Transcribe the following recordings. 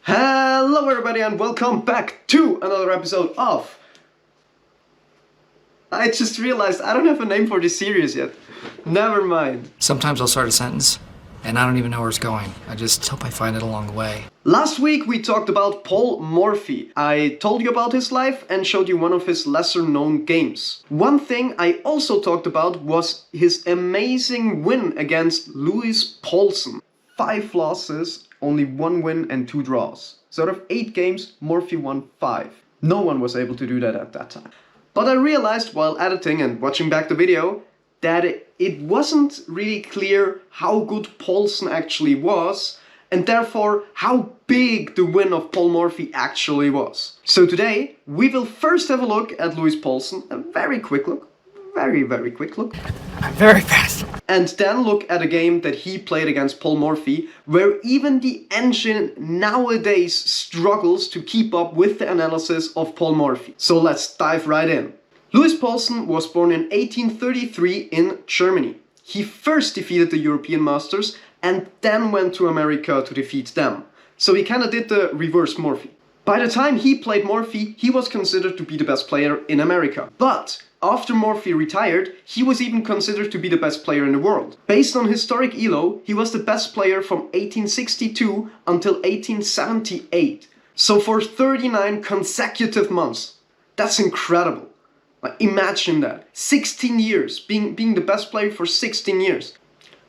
Hello everybody and welcome back to another episode of... I just realized I don't have a name for this series yet. Never mind. Sometimes I'll start a sentence and I don't even know where it's going. I just hope I find it along the way. Last week we talked about Paul Morphy. I told you about his life and showed you one of his lesser known games. One thing I also talked about was his amazing win against Louis Paulsen. 5 losses, only 1 win and 2 draws. So out of 8 games, Morphy won 5. No one was able to do that at that time. But I realized while editing and watching back the video that it wasn't really clear how good Paulsen actually was, and therefore how big the win of Paul Morphy actually was. So today we will first have a look at Louis Paulsen, a very quick look, very quick look. I'm very fast. And then look at a game that he played against Paul Morphy, where even the engine nowadays struggles to keep up with the analysis of Paul Morphy. So let's dive right in. Louis Paulsen was born in 1833 in Germany. He first defeated the European Masters and then went to America to defeat them. So he kinda did the reverse Morphy. By the time he played Morphy, he was considered to be the best player in America. But after Morphy retired, he was even considered to be the best player in the world. Based on historic ELO, he was the best player from 1862 until 1878. So for 39 consecutive months. That's incredible. Like, imagine that. 16 years, being the best player for 16 years.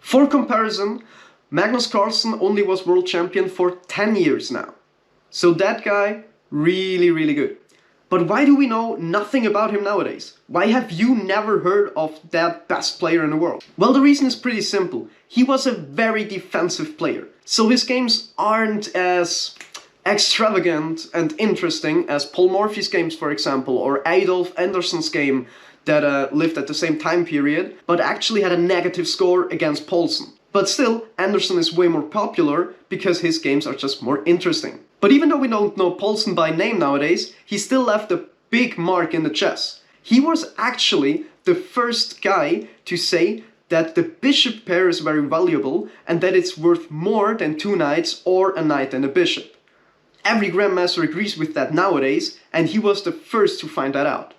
For comparison, Magnus Carlsen only was world champion for 10 years now. So that guy, really good. But why do we know nothing about him nowadays? Why have you never heard of that best player in the world? Well, the reason is pretty simple. He was a very defensive player. So his games aren't as extravagant and interesting as Paul Morphy's games, for example, or Adolf Andersson's game that lived at the same time period, but actually had a negative score against Paulsen. But still, Andersson is way more popular because his games are just more interesting. But even though we don't know Paulsen by name nowadays, he still left a big mark in the chess. He was actually the first guy to say that the bishop pair is very valuable and that it's worth more than 2 knights or a knight and a bishop. Every grandmaster agrees with that nowadays, and he was the first to find that out.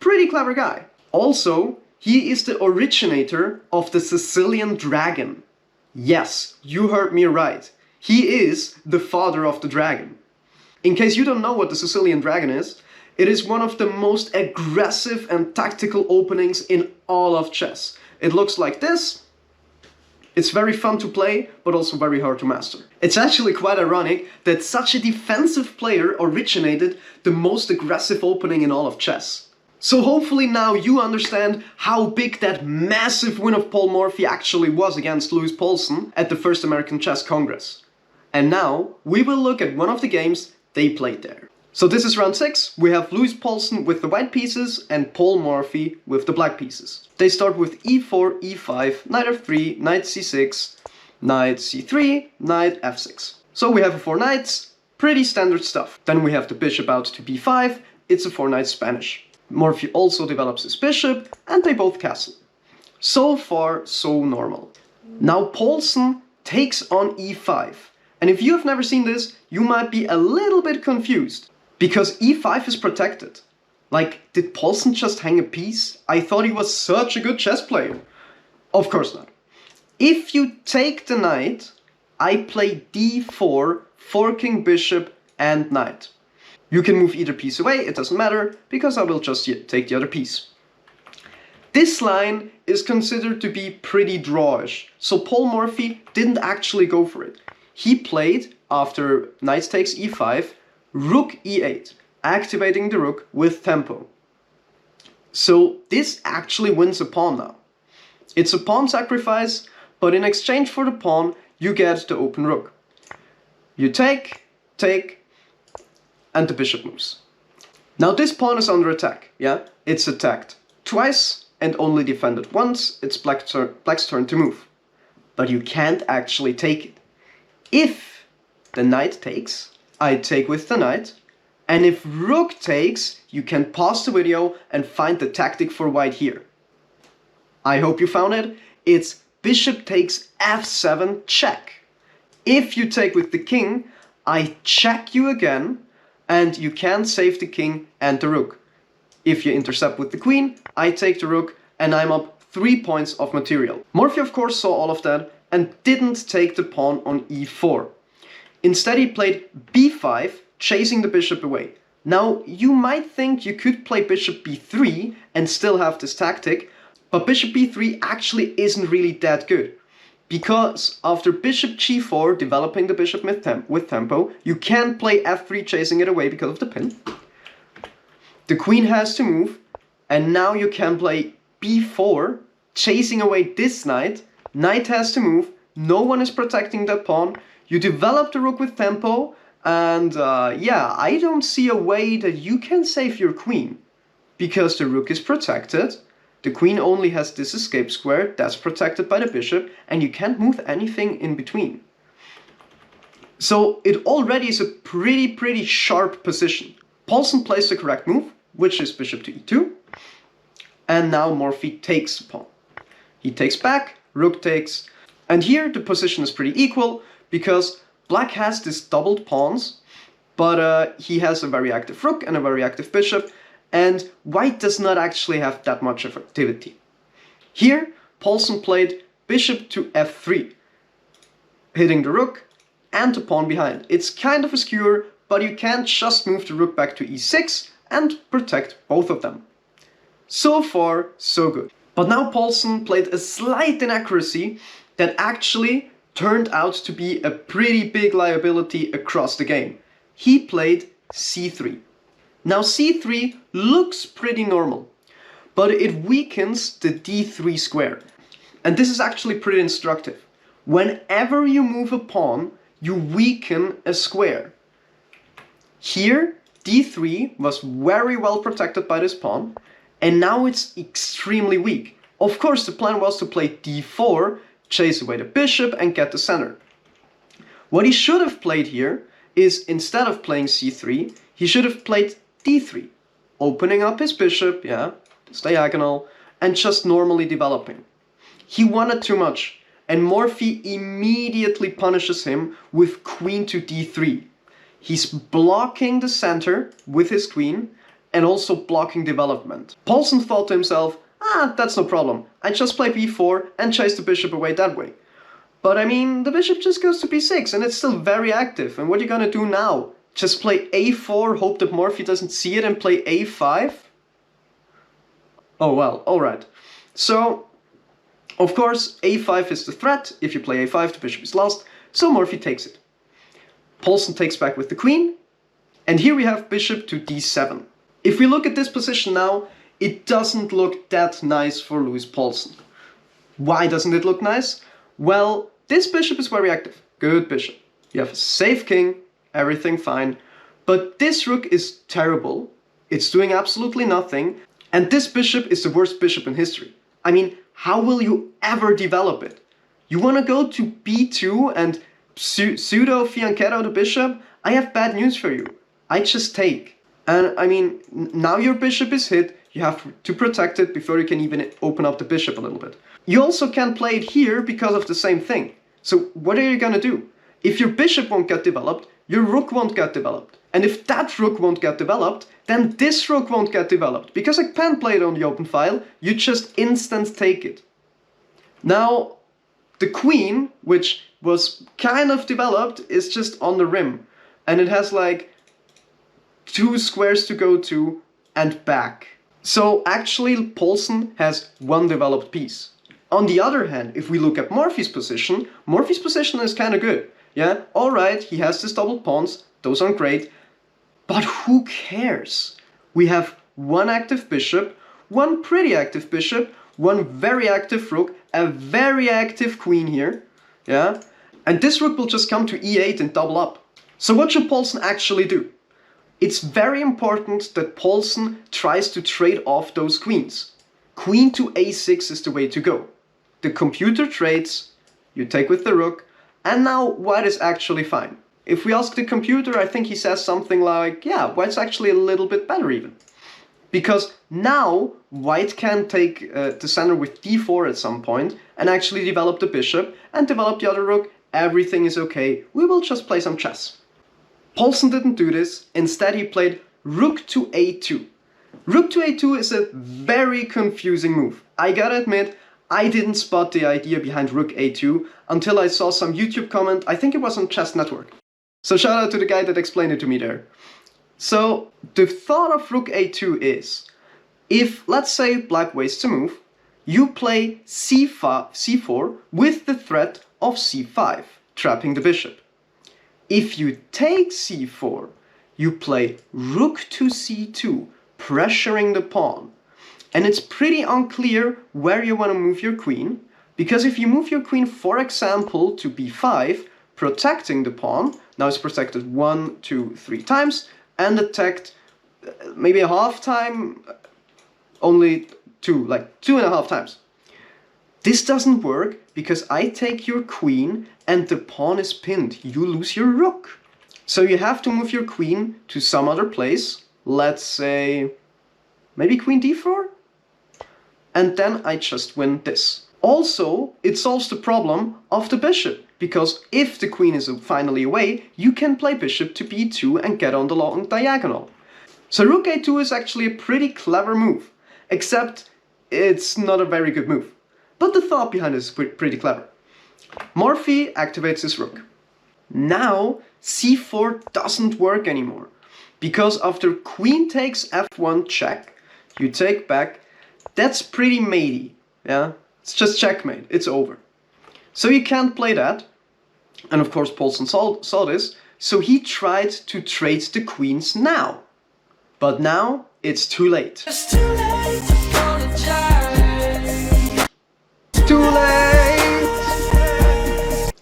Pretty clever guy. Also, he is the originator of the Sicilian dragon. Yes, you heard me right. He is the father of the dragon. In case you don't know what the Sicilian dragon is, it is one of the most aggressive and tactical openings in all of chess. It looks like this. It's very fun to play, but also very hard to master. It's actually quite ironic that such a defensive player originated the most aggressive opening in all of chess. So hopefully now you understand how big that massive win of Paul Morphy actually was against Louis Paulsen at the first American Chess Congress. And now we will look at one of the games they played there. So this is round 6. We have Louis Paulsen with the white pieces and Paul Morphy with the black pieces. They start with e4, e5, knight f3, knight c6, knight c3, knight f6. So we have a 4 knights, pretty standard stuff. Then we have the bishop out to b5, it's a 4 knight Spanish. Morphy also develops his bishop and they both castle. So far, so normal. Now Paulsen takes on e5. And if you have never seen this, you might be a little bit confused. Because e5 is protected. Like, did Paulsen just hang a piece? I thought he was such a good chess player. Of course not. If you take the knight, I play d4, forking bishop and knight. You can move either piece away, it doesn't matter, because I will just take the other piece. This line is considered to be pretty drawish, so Paul Morphy didn't actually go for it. He played, after knight takes e5, rook e8, activating the rook with tempo. So this actually wins a pawn now. It's a pawn sacrifice, but in exchange for the pawn, you get the open rook. You take, and the bishop moves. Now this pawn is under attack, yeah? It's attacked twice and only defended once. It's black's turn to move. But you can't actually take it. If the knight takes, I take with the knight, and if rook takes, you can pause the video and find the tactic for white here. I hope you found it. It's bishop takes f7 check. If you take with the king, I check you again, and you can't save the king and the rook. If you intercept with the queen, I take the rook, and I'm up 3 points of material. Morphy of course saw all of that and didn't take the pawn on e4. Instead he played b5, chasing the bishop away. Now you might think you could play bishop b3 and still have this tactic, but bishop b3 actually isn't really that good. Because after bishop g4, developing the bishop with tempo, you can't play f3 chasing it away because of the pin. The queen has to move, and now you can play b4, chasing away this knight. Knight has to move, no one is protecting that pawn. You develop the rook with tempo, and yeah, I don't see a way that you can save your queen. Because the rook is protected, the queen only has this escape square that's protected by the bishop, and you can't move anything in between. So it already is a pretty sharp position. Paulsen plays the correct move, which is bishop to e2, and now Morphy takes the pawn. He takes back, rook takes, and here the position is pretty equal, because black has this doubled pawns, but he has a very active rook and a very active bishop, and white does not actually have that much of activity. Here, Paulsen played bishop to f3, hitting the rook and the pawn behind. It's kind of a skewer, but you can't just move the rook back to e6 and protect both of them. So far, so good. But now Paulsen played a slight inaccuracy that actually turned out to be a pretty big liability across the game. He played c3. Now c3 looks pretty normal, but it weakens the d3 square. And this is actually pretty instructive. Whenever you move a pawn, you weaken a square. Here, d3 was very well protected by this pawn, and now it's extremely weak. Of course, the plan was to play d4, chase away the bishop and get the center. What he should have played here is, instead of playing c3, he should have played d3, opening up his bishop, yeah, this diagonal, and just normally developing. He wanted too much, and Morphy immediately punishes him with queen to d3. He's blocking the center with his queen, and also blocking development. Paulsen thought to himself, that's no problem, I just play b4 and chase the bishop away that way. But I mean, the bishop just goes to b6 and it's still very active, and what are you gonna do now? Just play a4, hope that Morphy doesn't see it, and play a5? Oh well, alright. So, of course, a5 is the threat. If you play a5, the bishop is lost, so Morphy takes it. Paulsen takes back with the queen, and here we have bishop to d7. If we look at this position now, it doesn't look that nice for Louis Paulsen. Why doesn't it look nice? Well, this bishop is very active. Good bishop. You have a safe king, everything fine. But this rook is terrible. It's doing absolutely nothing. And this bishop is the worst bishop in history. I mean, how will you ever develop it? You want to go to b2 and pseudo fianchetto the bishop? I have bad news for you. I just take. And I mean, now your bishop is hit. You have to protect it before you can even open up the bishop a little bit. You also can't play it here because of the same thing. So what are you gonna do? If your bishop won't get developed, your rook won't get developed. And if that rook won't get developed, then this rook won't get developed. Because I can't play it on the open file, you just instant take it. Now, the queen, which was kind of developed, is just on the rim. And it has like 2 squares to go to and back. So actually Paulsen has one developed piece. On the other hand, if we look at Morphy's position is kind of good. Yeah, alright, he has this double pawns, those aren't great, but who cares? We have one active bishop, one pretty active bishop, one very active rook, a very active queen here, yeah, and this rook will just come to e8 and double up. So what should Paulsen actually do? It's very important that Paulsen tries to trade off those queens. Queen to a6 is the way to go. The computer trades, you take with the rook, and now white is actually fine. If we ask the computer, I think he says something like, yeah, white's actually a little bit better even. Because now white can take the center with d4 at some point and actually develop the bishop and develop the other rook. Everything is okay. We will just play some chess. Paulsen didn't do this. Instead, he played rook to a2. Rook to a2 is a very confusing move. I gotta admit, I didn't spot the idea behind rook a2 until I saw some YouTube comment, I think it was on Chess Network. So shout out to the guy that explained it to me there. So the thought of rook a2 is, if let's say black wastes a move, you play c4 with the threat of c5, trapping the bishop. If you take c4, you play rook to c2, pressuring the pawn. And it's pretty unclear where you want to move your queen, because if you move your queen, for example, to b5, protecting the pawn, now it's protected 1, 2, 3 times, and attacked maybe a half time, only two, like 2.5 times. This doesn't work because I take your queen and the pawn is pinned. You lose your rook. So you have to move your queen to some other place. Let's say maybe queen d4? And then I just win this. Also, it solves the problem of the bishop, because if the queen is finally away, you can play bishop to b2 and get on the long diagonal. So rook a2 is actually a pretty clever move, except it's not a very good move. But the thought behind it is pretty clever. Morphy activates his rook. Now c4 doesn't work anymore, because after queen takes f1 check, you take back. That's pretty matey, yeah? It's just checkmate, it's over. So you can't play that. And of course Paulsen saw this, so he tried to trade the queens now. But now it's too late. It's too late to apologize. Too late!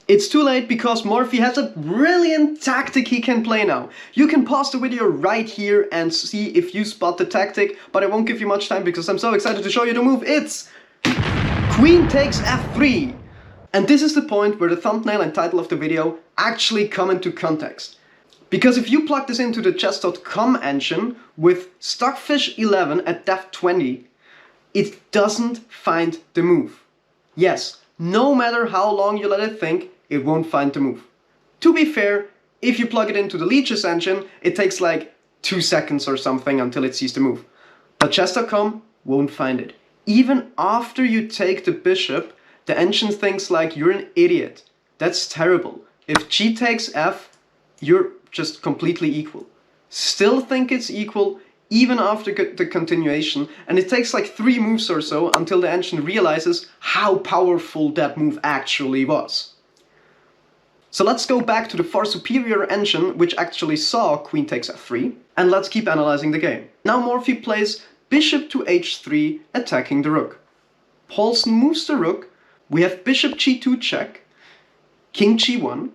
It's too late because Morphy has a brilliant tactic he can play now. You can pause the video right here and see if you spot the tactic, but I won't give you much time because I'm so excited to show you the move. It's queen takes f3. And this is the point where the thumbnail and title of the video actually come into context. Because if you plug this into the chess.com engine with Stockfish11 at def 20, it doesn't find the move. Yes, no matter how long you let it think, it won't find the move. To be fair, if you plug it into the Leech's engine, it takes like 2 seconds or something until it sees the move. But chess.com won't find it. Even after you take the bishop, the engine thinks like you're an idiot. That's terrible. If g takes f, you're just completely equal. Still think it's equal even after the continuation, and it takes like 3 moves or so until the engine realizes how powerful that move actually was. So let's go back to the far superior engine which actually saw queen takes f3, and let's keep analyzing the game. Now Morphy plays bishop to h3, attacking the rook. Paulsen moves the rook, we have bishop g2 check, king g1,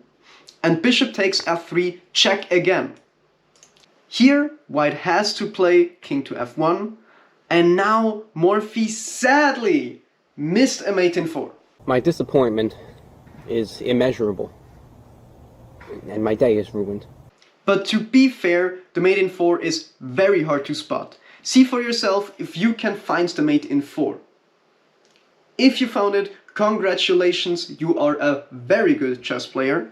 and bishop takes f3 check again. Here white has to play king to f1, and now Morphy sadly missed a mate in 4. My disappointment is immeasurable, and my day is ruined. But to be fair, the mate in 4 is very hard to spot. See for yourself if you can find the mate in 4. If you found it, congratulations, you are a very good chess player.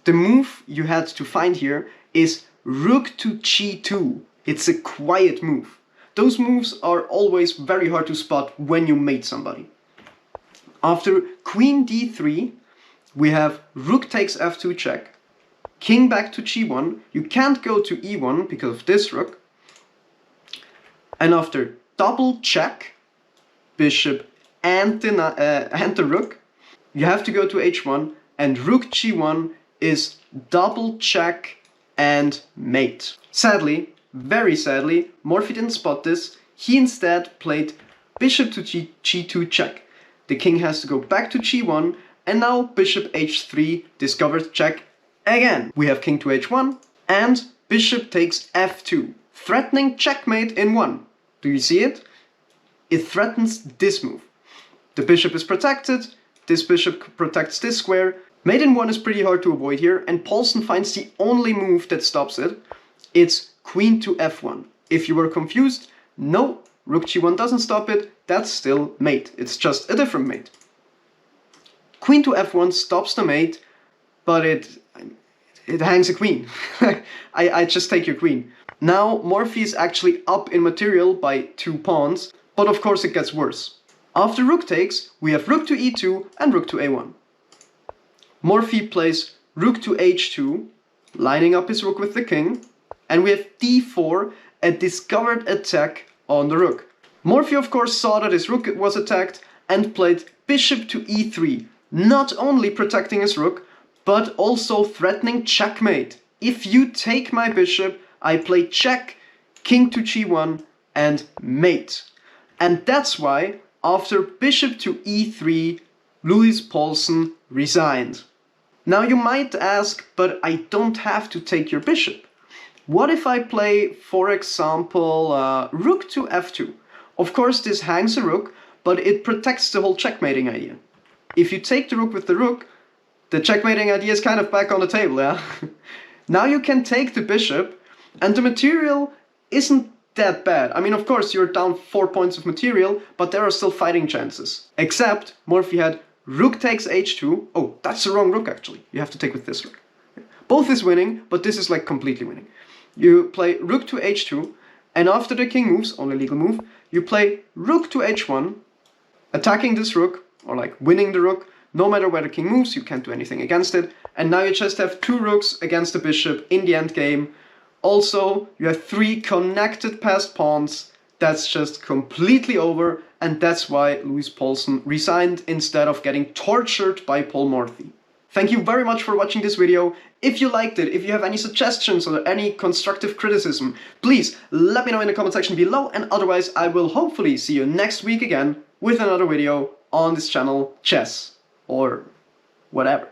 The move you had to find here is rook to g2. It's a quiet move. Those moves are always very hard to spot when you mate somebody. After queen d3, we have rook takes f2 check, king back to g1. You can't go to e1 because of this rook. And after double check, bishop and the rook, you have to go to h1, and rook g1 is double check and mate. Sadly, very sadly, Morphy didn't spot this. He instead played bishop to g2 check. The king has to go back to g1, and now bishop h3 discovers check again. We have king to h1, and bishop takes f2, threatening checkmate in 1. Do you see it? It threatens this move. The bishop is protected, this bishop protects this square. Mate in 1 is pretty hard to avoid here, and Paulsen finds the only move that stops it. It's queen to f1. If you were confused, no, rook g1 doesn't stop it, that's still mate. It's just a different mate. Queen to f1 stops the mate, but it it hangs a queen. I just take your queen. Now Morphy is actually up in material by 2 pawns, but of course it gets worse. After rook takes, we have rook to e2 and rook to a1. Morphy plays rook to h2, lining up his rook with the king, and we have d4, a discovered attack on the rook. Morphy of course saw that his rook was attacked and played bishop to e3, not only protecting his rook, but also threatening checkmate. If you take my bishop, I play check, king to g1, and mate. And that's why, after bishop to e3, Louis Paulsen resigned. Now you might ask, but I don't have to take your bishop. What if I play, for example, rook to f2? Of course this hangs a rook, but it protects the whole checkmating idea. If you take the rook with the rook, the checkmating idea is kind of back on the table, yeah? Now you can take the bishop, and the material isn't that bad. I mean, of course, you're down 4 points of material, but there are still fighting chances. Except, Morphy had rook takes h2. Oh, that's the wrong rook, actually. You have to take with this rook. Both is winning, but this is like completely winning. You play rook to h2, and after the king moves, only legal move, you play rook to h1, attacking this rook, or like winning the rook. No matter where the king moves, you can't do anything against it. And now you just have 2 rooks against the bishop in the endgame. Also, you have 3 connected passed pawns. That's just completely over, and that's why Louis Paulsen resigned instead of getting tortured by Paul Morphy. Thank you very much for watching this video. If you liked it, if you have any suggestions or any constructive criticism, please let me know in the comment section below, and otherwise I will hopefully see you next week again with another video on this channel, chess or whatever.